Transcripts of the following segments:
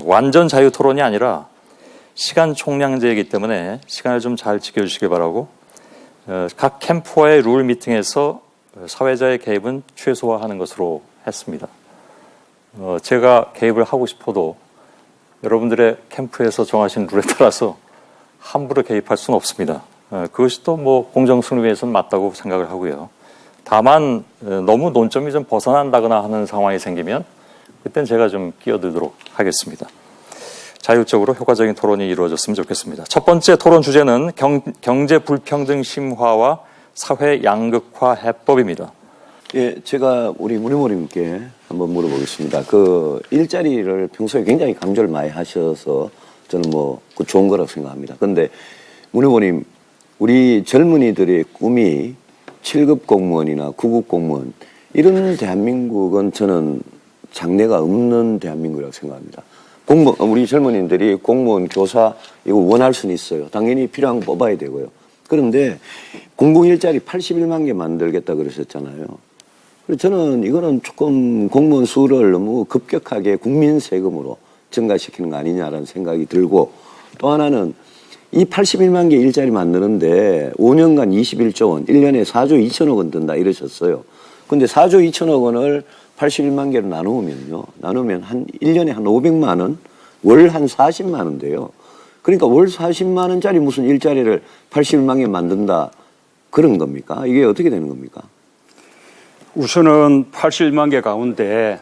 완전 자유 토론이 아니라 시간 총량제이기 때문에 시간을 좀 잘 지켜주시기 바라고 각 캠프와의 룰 미팅에서 사회자의 개입은 최소화하는 것으로 했습니다. 제가 개입을 하고 싶어도 여러분들의 캠프에서 정하신 룰에 따라서 함부로 개입할 수는 없습니다. 그것이 또 뭐 공정 승리를 위해서는 맞다고 생각을 하고요. 다만 너무 논점이 좀 벗어난다거나 하는 상황이 생기면 그땐 제가 좀 끼어들도록 하겠습니다. 자율적으로 효과적인 토론이 이루어졌으면 좋겠습니다. 첫 번째 토론 주제는 경제 불평등 심화와 사회 양극화 해법입니다. 예, 제가 우리 문희모님께 한번 물어보겠습니다. 그 일자리를 평소에 굉장히 강조를 많이 하셔서 저는 뭐 그 좋은 거라고 생각합니다. 그런데 문희모님, 우리 젊은이들의 꿈이 7급 공무원이나 9급 공무원 이런 대한민국은 저는 장래가 없는 대한민국이라고 생각합니다. 우리 젊은이들이 공무원, 교사 이거 원할 수는 있어요. 당연히 필요한 거 뽑아야 되고요. 그런데 공공일자리 81만 개 만들겠다 그러셨잖아요. 그래서 저는 이거는 조금 공무원 수를 너무 급격하게 국민 세금으로 증가시키는 거 아니냐라는 생각이 들고, 또 하나는 이 81만 개 일자리 만드는데 5년간 21조 원, 1년에 4조 2천억 원 든다 이러셨어요. 근데 4조 2천억 원을 81만 개로 나누면 한 1년에 한 500만 원, 월 한 40만 원 돼요. 그러니까 월 40만 원짜리 무슨 일자리를 81만 개 만든다 그런 겁니까? 이게 어떻게 되는 겁니까? 우선은 81만 개 가운데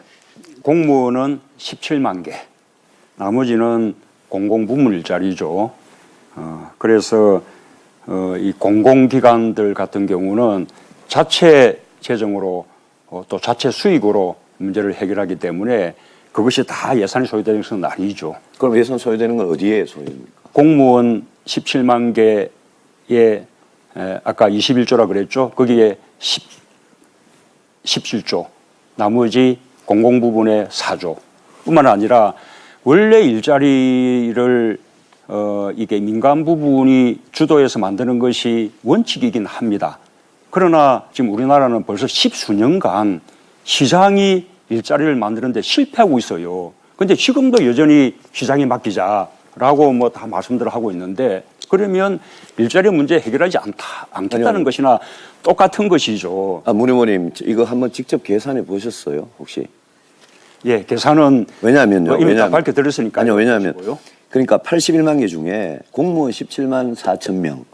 공무원은 17만 개, 나머지는 공공부문 일자리죠. 그래서 이 공공기관들 같은 경우는 자체 재정으로 또 자체 수익으로 문제를 해결하기 때문에 그것이 다 예산이 소요되는 것은 아니죠. 그럼 예산 소요되는 건 어디에 소요됩니까? 공무원 17만 개에 아까 21조라 그랬죠. 거기에 17조, 나머지 공공부문의 4조 뿐만 아니라 원래 일자리를 이게 민간 부분이 주도해서 만드는 것이 원칙이긴 합니다. 그러나 지금 우리나라는 벌써 10수년간 시장이 일자리를 만드는데 실패하고 있어요. 그런데 지금도 여전히 시장에 맡기자라고 뭐 다 말씀들을 하고 있는데, 그러면 일자리 문제 해결하지 않겠다는 아니요. 것이나 똑같은 것이죠. 문의모님, 이거 한번 직접 계산해 보셨어요, 혹시? 예, 계산은 왜냐하면요. 이미 다 밝혀드렸으니까요. 아니요, 왜냐하면 그러니까 81만 개 중에 공무원 17만 4천 명,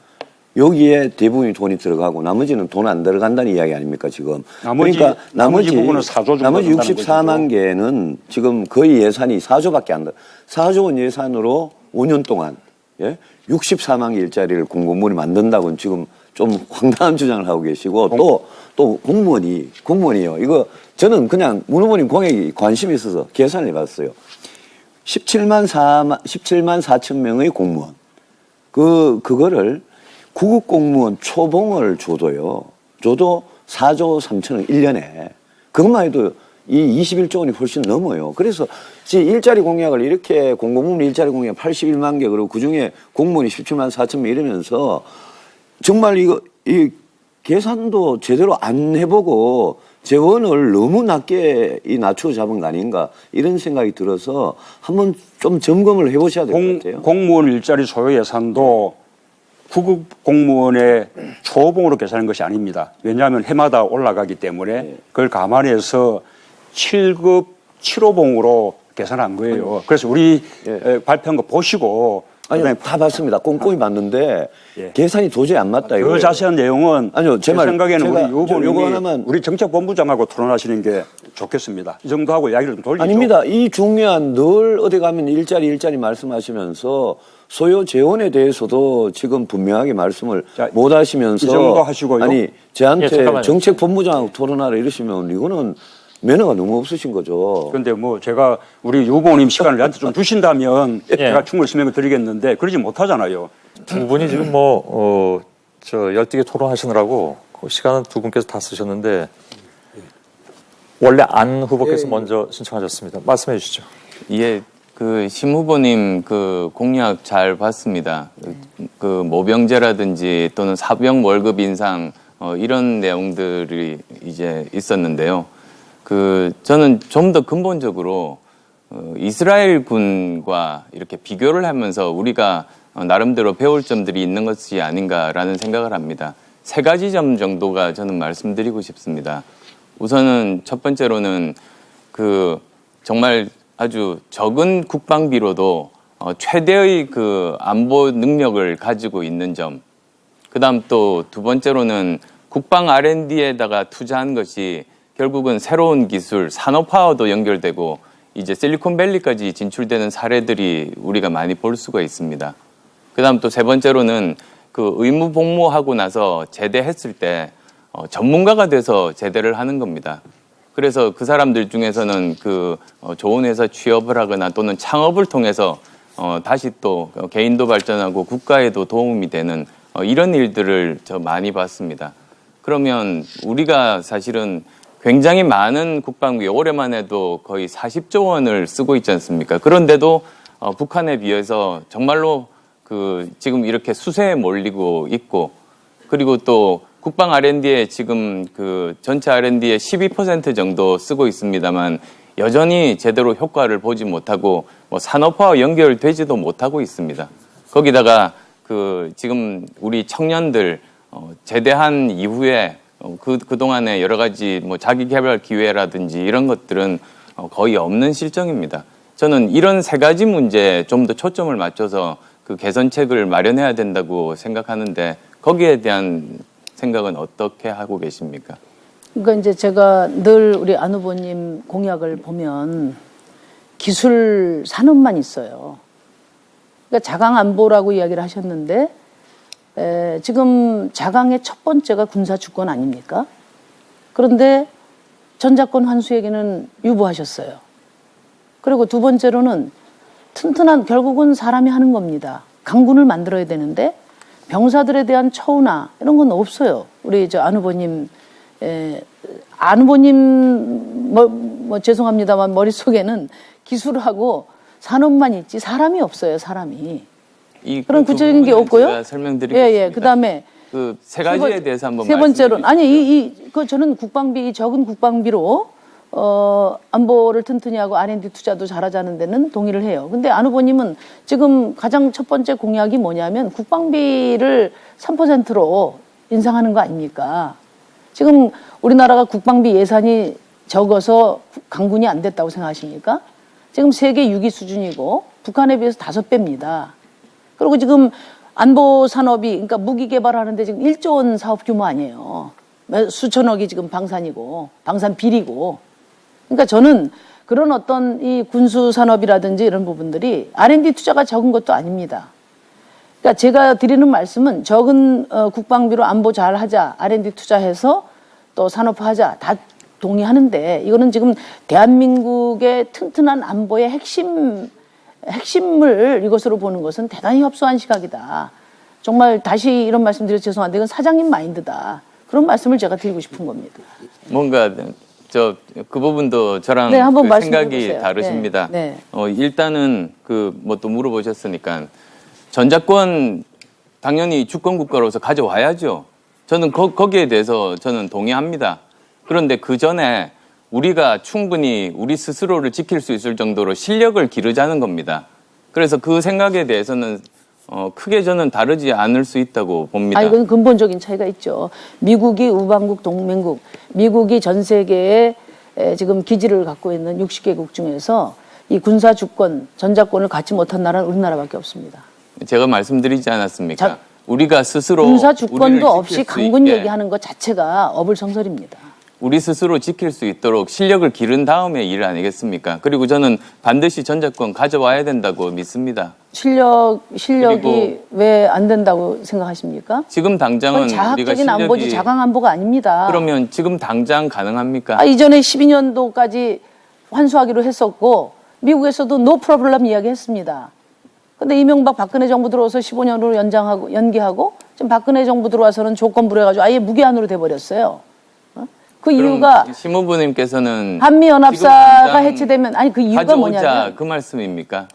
여기에 대부분이 돈이 들어가고 나머지는 돈 안 들어간다는 이야기 아닙니까 지금? 그러니까 나머지 부분은 4조 정도 나머지 64만 개는 지금 거의 예산이 4조밖에 안 돼. 4조 원 예산으로 5년 동안 64만 개 일자리를 공무원이 만든다고는 지금 좀 황당한 주장을 하고 계시고, 또 공무원이요. 이거 저는 그냥 문 후보님 공약에 관심이 있어서 계산을 해봤어요. 17만 4천 명의 공무원. 그거를 9급 공무원 초봉을 줘도 4조 3천억 1년에. 그것만 해도 이 21조 원이 훨씬 넘어요. 그래서 일자리 공약을 이렇게 공공부문 일자리 공약 81만 개, 그리고 그중에 공무원이 17만 4천 명 이러면서 정말 이 계산도 제대로 안 해보고 재원을 너무 낮게 낮추어 잡은 거 아닌가 이런 생각이 들어서 한번 좀 점검을 해보셔야 될 것 같아요. 공무원 일자리 소요 예산도 9급 공무원의 초봉으로 계산한 것이 아닙니다. 왜냐하면 해마다 올라가기 때문에 그걸 감안해서 7급 7호봉으로 계산한 거예요. 그래서 우리 발표한 거 보시고. 아니요, 다 봤습니다. 꼼꼼히 봤는데 계산이 도저히 안 맞다. 그 자세한 내용은 아니요, 제 생각에는 우리 요거 하나만 우리 정책본부장하고 토론하시는 게 좋겠습니다. 이 정도 하고 이야기를 좀 돌리죠. 아닙니다. 이 중요한 늘 어디 가면 일자리 말씀하시면서 소요 재원에 대해서도 지금 분명하게 말씀을 못 하시면서 이 정도 하시고요. 아니 저한테 정책본부장하고 토론하라 이러시면 이거는 매너가 너무 없으신 거죠. 그런데 뭐 제가 우리 유 후보님 시간을 저한테 좀 주신다면 제가 충분히 설명을 드리겠는데 그러지 못하잖아요. 두 분이 지금 열띠게 토론하시느라고 시간은 두 분께서 다 쓰셨는데 원래 안 후보께서 먼저 신청하셨습니다. 말씀해 주시죠. 예, 심 후보님 공약 잘 봤습니다. 모병제라든지 또는 사병 월급 인상 이런 내용들이 이제 있었는데요. 저는 좀 더 근본적으로 이스라엘 군과 이렇게 비교를 하면서 우리가 나름대로 배울 점들이 있는 것이 아닌가라는 생각을 합니다. 세 가지 점 정도가 저는 말씀드리고 싶습니다. 우선은 첫 번째로는 그 정말 아주 적은 국방비로도 최대의 그 안보 능력을 가지고 있는 점. 그다음 또 두 번째로는 국방 R&D에다가 투자한 것이 결국은 새로운 기술, 산업화와도 연결되고 이제 실리콘밸리까지 진출되는 사례들이 우리가 많이 볼 수가 있습니다. 그다음 또 세 번째로는 그 의무 복무하고 나서 제대했을 때 전문가가 돼서 제대를 하는 겁니다. 그래서 그 사람들 중에서는 그 좋은 회사 취업을 하거나 또는 창업을 통해서 다시 또 개인도 발전하고 국가에도 도움이 되는 이런 일들을 저 많이 봤습니다. 그러면 우리가 사실은 굉장히 많은 국방비, 올해만 해도 거의 40조 원을 쓰고 있지 않습니까? 그런데도 북한에 비해서 정말로 그 지금 이렇게 수세에 몰리고 있고, 그리고 또 국방 R&D에 지금 그 전체 R&D의 12% 정도 쓰고 있습니다만 여전히 제대로 효과를 보지 못하고 뭐 산업화와 연결되지도 못하고 있습니다. 거기다가 그 지금 우리 청년들 제대한 이후에 그동안에 여러 가지 뭐 자기개발 기회라든지 이런 것들은 거의 없는 실정입니다. 저는 이런 세 가지 문제에 좀 더 초점을 맞춰서 그 개선책을 마련해야 된다고 생각하는데 거기에 대한 생각은 어떻게 하고 계십니까? 그러니까 이제 제가 늘 우리 안 후보님 공약을 보면 기술 산업만 있어요. 그러니까 자강 안보라고 이야기를 하셨는데 지금 자강의 첫 번째가 군사 주권 아닙니까? 그런데 전자권 환수 얘기는 유보하셨어요. 그리고 두 번째로는 튼튼한, 결국은 사람이 하는 겁니다. 강군을 만들어야 되는데 병사들에 대한 처우나 이런 건 없어요. 우리 저 안 후보님, 안 후보님 뭐 죄송합니다만 머릿속에는 기술하고 산업만 있지 사람이 없어요. 사람이. 그런 구체적인 게 없고요. 설명드리겠습니다. 그다음에 그 세 가지에 대해서 한번 세 번째로는 말씀해 주십시오. 저는 국방비, 적은 국방비로 안보를 튼튼히 하고 R&D 투자도 잘하자는 데는 동의를 해요. 근데 안 후보님은 지금 가장 첫 번째 공약이 뭐냐면 국방비를 3%로 인상하는 거 아닙니까? 지금 우리나라가 국방비 예산이 적어서 강군이 안 됐다고 생각하십니까? 지금 세계 6위 수준이고 북한에 비해서 5배입니다. 그리고 지금 안보 산업이, 그러니까 무기 개발하는데 지금 1조 원 사업 규모 아니에요. 수천억이 지금 방산이고, 방산 비리고. 그러니까 저는 그런 어떤 이 군수 산업이라든지 이런 부분들이 R&D 투자가 적은 것도 아닙니다. 그러니까 제가 드리는 말씀은 적은 국방비로 안보 잘 하자, R&D 투자해서 또 산업화하자, 다 동의하는데 이거는 지금 대한민국의 튼튼한 안보의 핵심을 이것으로 보는 것은 대단히 협소한 시각이다. 정말 다시 이런 말씀 드려서 죄송한데 이건 사장님 마인드다. 그런 말씀을 제가 드리고 싶은 겁니다. 뭔가 그 부분도 저랑 네, 한번 그 생각이 말씀해보세요. 다르십니다. 네, 일단은 그 뭐 또 물어보셨으니까 전자권 당연히 주권 국가로서 가져와야죠. 저는 거기에 대해서 저는 동의합니다. 그런데 그 전에 우리가 충분히 우리 스스로를 지킬 수 있을 정도로 실력을 기르자는 겁니다. 그래서 그 생각에 대해서는 크게 저는 다르지 않을 수 있다고 봅니다. 이건 근본적인 차이가 있죠. 미국이 우방국 동맹국, 미국이 전 세계에 지금 기지를 갖고 있는 60개국 중에서 이 군사 주권, 전자권을 갖지 못한 나라는 우리나라밖에 없습니다. 제가 말씀드리지 않았습니까? 우리가 스스로 군사 주권도 우리를 없이 지킬 수 강군 있게 얘기하는 것 자체가 어불성설입니다. 우리 스스로 지킬 수 있도록 실력을 기른 다음에 일 아니겠습니까? 그리고 저는 반드시 전자권 가져와야 된다고 믿습니다. 실력이 왜 안 된다고 생각하십니까? 지금 당장은 그건 우리가 자학적인 실력이 안보지 자강 안보가 아닙니다. 그러면 지금 당장 가능합니까? 이전에 12년도까지 환수하기로 했었고 미국에서도 노 프로블럼 이야기했습니다. 근데 이명박 박근혜 정부 들어와서 15년으로 연기하고 지금 박근혜 정부 들어와서는 조건부로 해가지고 아예 무기한으로 돼버렸어요. 그 이유가 심 후보님께서는 한미연합사가 해체되면 그 이유가 가져오자 뭐냐면 그 말씀입니까?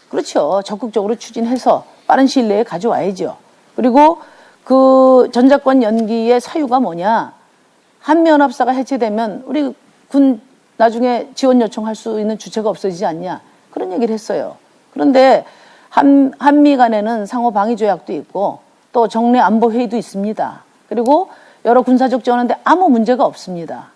그렇죠. 적극적으로 추진해서 빠른 시일 내에 가져와야죠. 그리고 그 전자권 연기의 사유가 뭐냐? 한미연합사가 해체되면 우리 군 나중에 지원 요청할 수 있는 주체가 없어지지 않냐. 그런 얘기를 했어요. 그런데 한미 간에는 상호 방위 조약도 있고 또 정례 안보 회의도 있습니다. 그리고 여러 군사적 지원하는데 아무 문제가 없습니다.